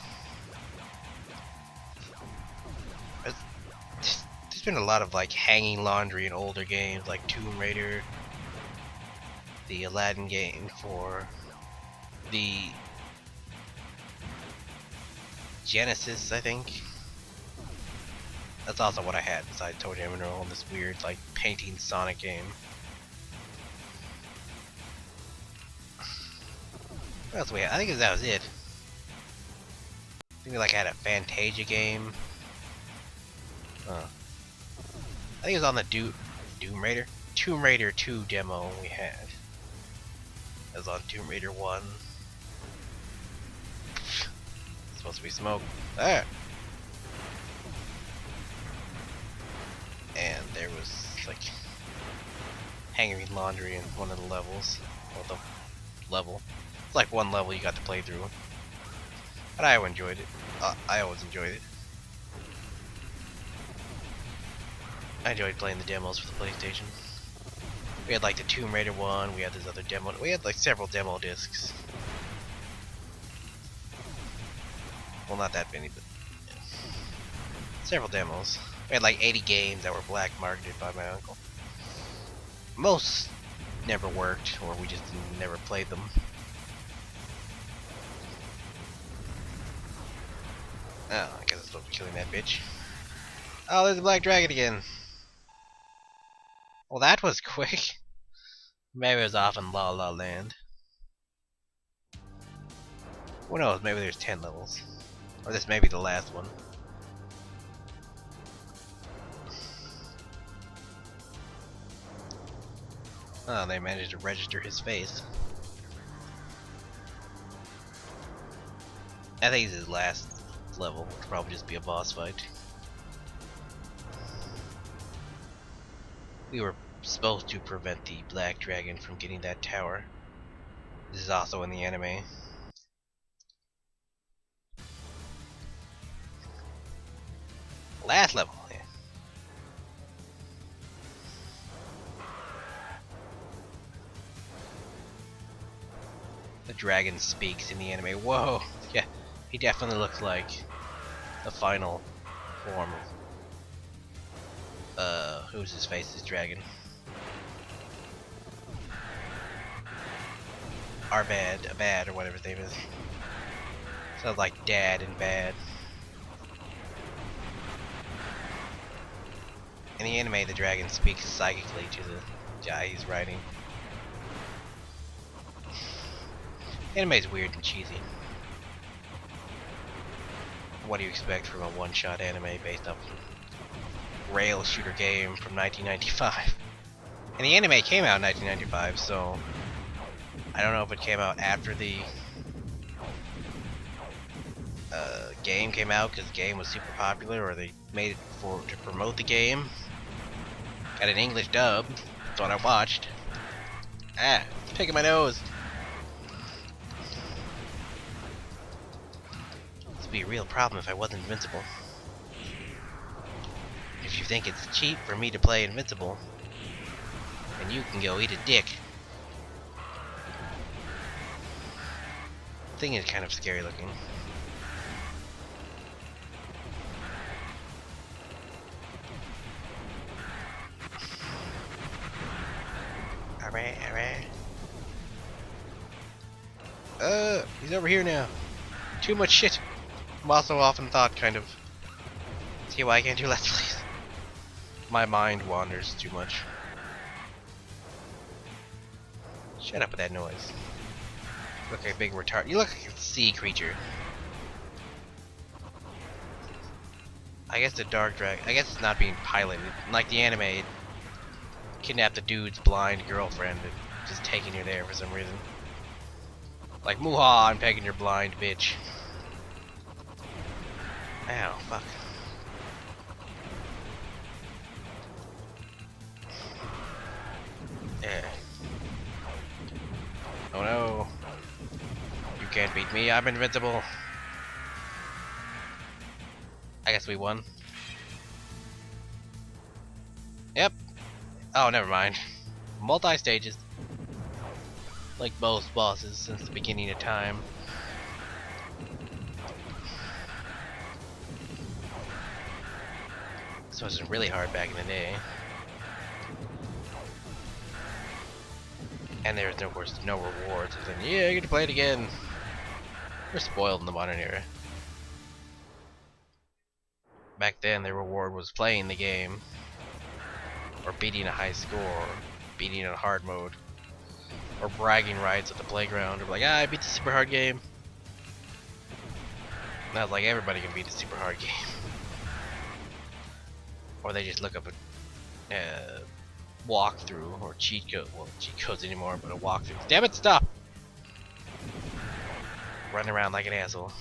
There's been a lot of like hanging laundry in older games like Tomb Raider, the Aladdin game for the Genesis, I think. That's also what I had besides Toe Jam and Earl in this weird like painting Sonic game. What else we had? I think that was it. I think we like had a Fantasia game. I think it was on the Tomb Raider 2 demo we had. It was on Tomb Raider 1. It's supposed to be smoke. Ah! And there was like hanging laundry in one of the levels. Well, the level. It's like one level you got to play through. But I enjoyed it. I always enjoyed it. I enjoyed playing the demos for the PlayStation. We had like the Tomb Raider one, we had this other demo. We had like several demo discs. Well, not that many, but yeah. Several demos. We had like 80 games that were black marketed by my uncle. Most never worked, or we just never played them. Oh, I guess I'm supposed to be killing that bitch. Oh, there's a black dragon again. Well, that was quick. Maybe it was off in La La Land. Who knows, maybe there's 10 levels. Or this may be the last one. Oh, they managed to register his face. I think it's his last level. It'll probably just be a boss fight. We were supposed to prevent the Black Dragon from getting that tower. This is also in the anime. Last level. Yeah. The dragon speaks in the anime. Whoa! Yeah, he definitely looks like the final form of who's his face? This dragon. Abad, or whatever his name is. Sounds like dad and bad. In the anime, the dragon speaks psychically to the guy he's riding. Anime's weird and cheesy. What do you expect from a one-shot anime based off a rail shooter game from 1995? And the anime came out in 1995, so I don't know if it came out after the game came out because the game was super popular, or they made it to promote the game. Got an English dub. That's what I watched. Ah, it's picking my nose. This would be a real problem if I wasn't invincible. If you think it's cheap for me to play invincible, then you can go eat a dick. The thing is kind of scary looking. Alright. He's over here now. Too much shit. I'm also often thought kind of, see why I can't do Let's Plays. My mind wanders too much. Shut up with that noise. You look like a big retard. You look like a sea creature. I guess the dark dragon. I guess it's not being piloted. Like the anime, it kidnapped the dude's blind girlfriend and just taking her there for some reason. Like, Muha, I'm pegging your blind bitch. Ow, fuck. Yeah. Oh no. You can't beat me, I'm invincible. I guess we won. Yep. Oh, never mind. Multi-stages. Like most bosses since the beginning of time. This was really hard back in the day. And there's no rewards. And then, yeah, you get to play it again. We're spoiled in the modern era. Back then, the reward was playing the game, or beating a high score, or beating in a hard mode, or bragging rights at the playground, or like, I beat the super hard game. Now it's like everybody can beat a super hard game. Or they just look up a walkthrough or cheat code. Well, cheat codes anymore, but a walkthrough. Damn it! Stop! Running around like an asshole.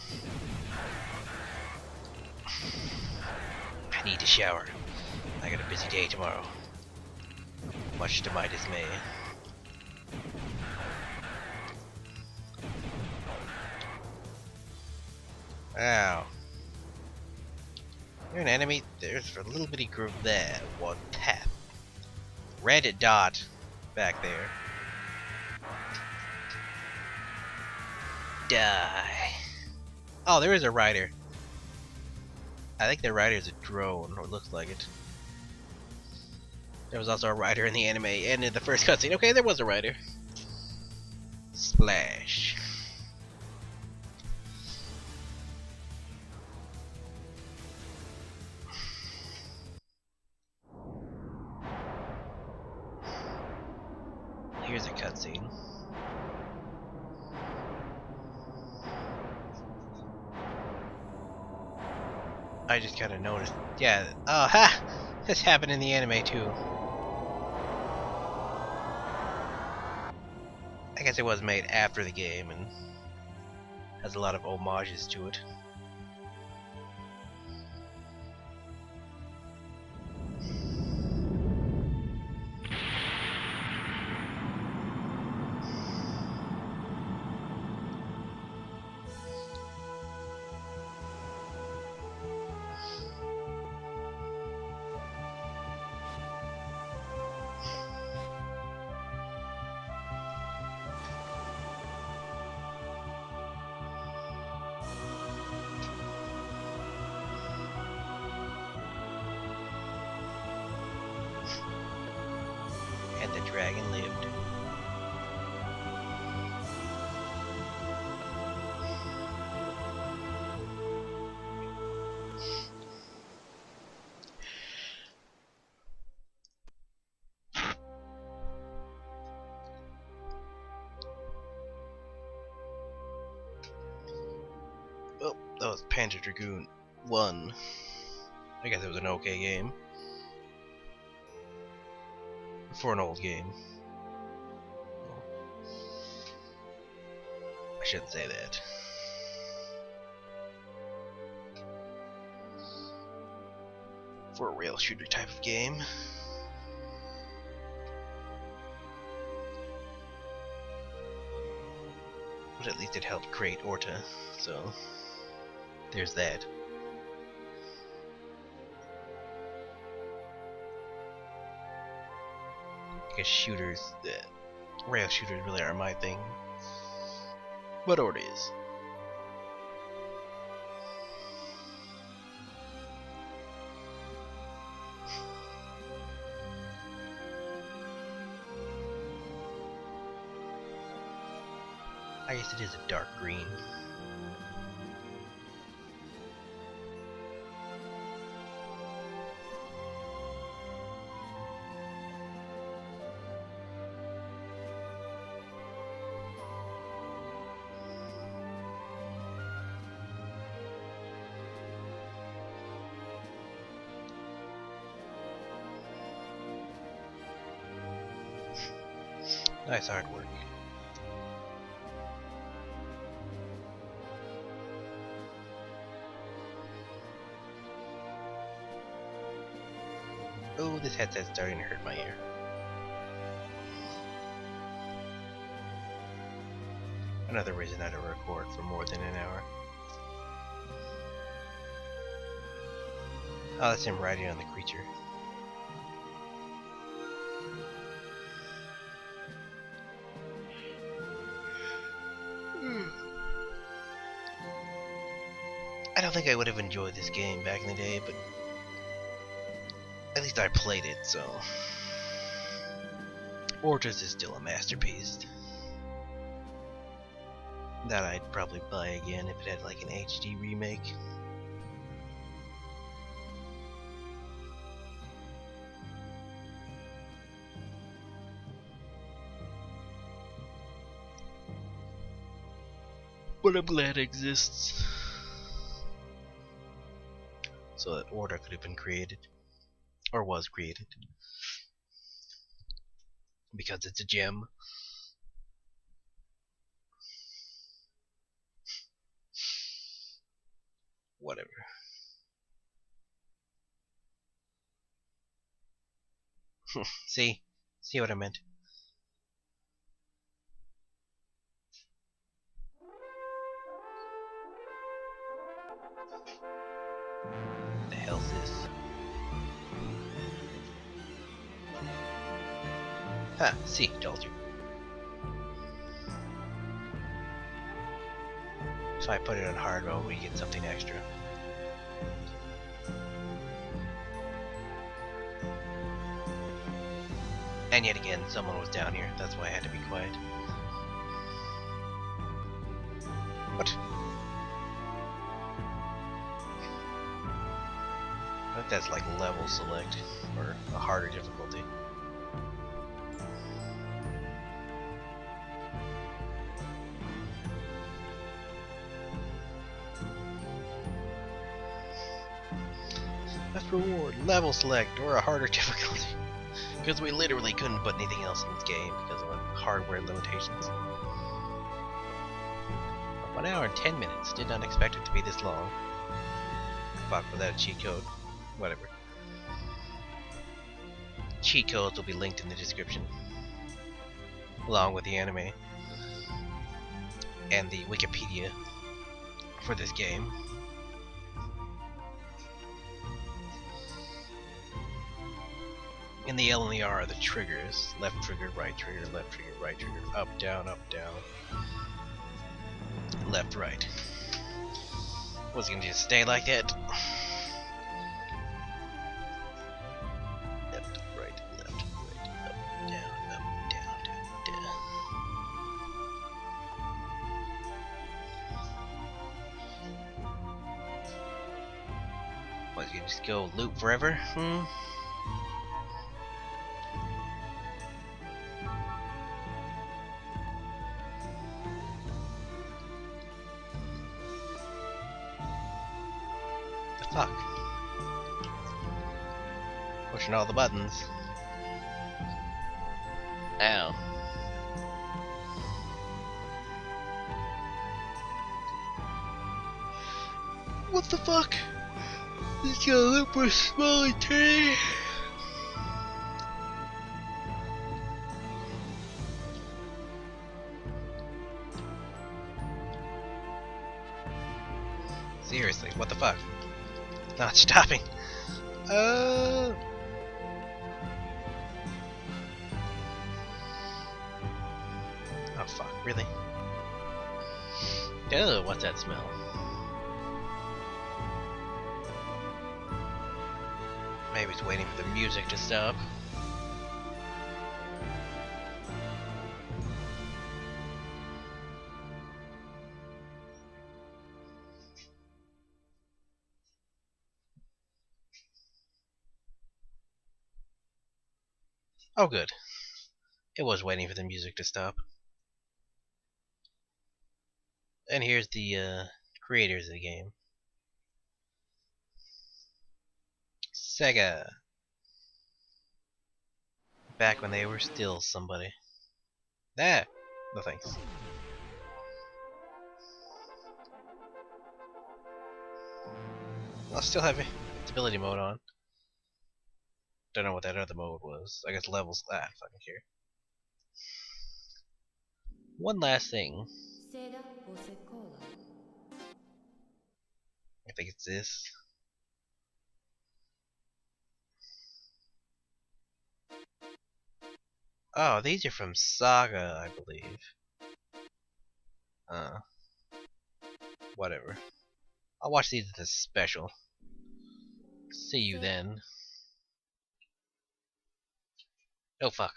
I need to shower. I got a busy day tomorrow. Much to my dismay. Ow. You're an enemy. There's a little bitty group there. One tap. Red dot back there. Die. Oh, there is a rider. I think the rider is a drone, or looks like it. There was also a rider in the anime and in the first cutscene. Okay, there was a rider. Splash. here's a cutscene. I just kind of noticed. Yeah. Oh, ha! This happened in the anime too. I guess it was made after the game and has a lot of homages to it. And the dragon lived. Well, that was Panzer Dragoon 1. I guess it was an okay game. For an old game. I shouldn't say that. For a rail shooter type of game. But at least it helped create Orta, so there's that. I guess shooters, rail shooters really aren't my thing. But Orta is. I guess it is a dark green. Nice artwork. Oh, this headset's starting to hurt my ear. Another reason not to record for more than an hour. Oh, that's him riding on the creature. I don't think I would have enjoyed this game back in the day, but at least I played it, so Orta's is still a masterpiece that I'd probably buy again if it had like an HD remake. But I'm glad it exists, so that Orta could have been created, or was created, because it's a gem. Whatever. See what I meant? What the hell's this? Ha, see, told you. So I put it on hard mode, we get something extra. And yet again, someone was down here, that's why I had to be quiet. What? I think that's like level select, or a harder difficulty. Most reward, level select, or a harder difficulty. Because we literally couldn't put anything else in this game because of hardware limitations. 1 hour and 10 minutes. Did not expect it to be this long. Fuck, without a cheat code. Whatever. Cheat codes will be linked in the description. Along with the anime. And the Wikipedia for this game. And the L and the R are the triggers. Left trigger, right trigger, left trigger, right trigger. Up, down, left, right. Was it gonna just stay like that? Left, right, up, down, down. Was it gonna just go loop forever? Fuck. Pushing all the buttons. Ow. What the fuck? This got a little smelly tree. Seriously, what the fuck? Not stopping. Oh fuck, really? Ugh, what's that smell? Maybe it's waiting for the music to stop. Oh good. It was waiting for the music to stop. And here's the creators of the game. Sega. Back when they were still somebody. Ah! No thanks. I'll still have stability mode on. Don't know what that other mode was. I guess levels. Ah, fucking care. One last thing. I think it's this. Oh, these are from Saga, I believe. Whatever. I'll watch these as a special. See you then. Oh fuck.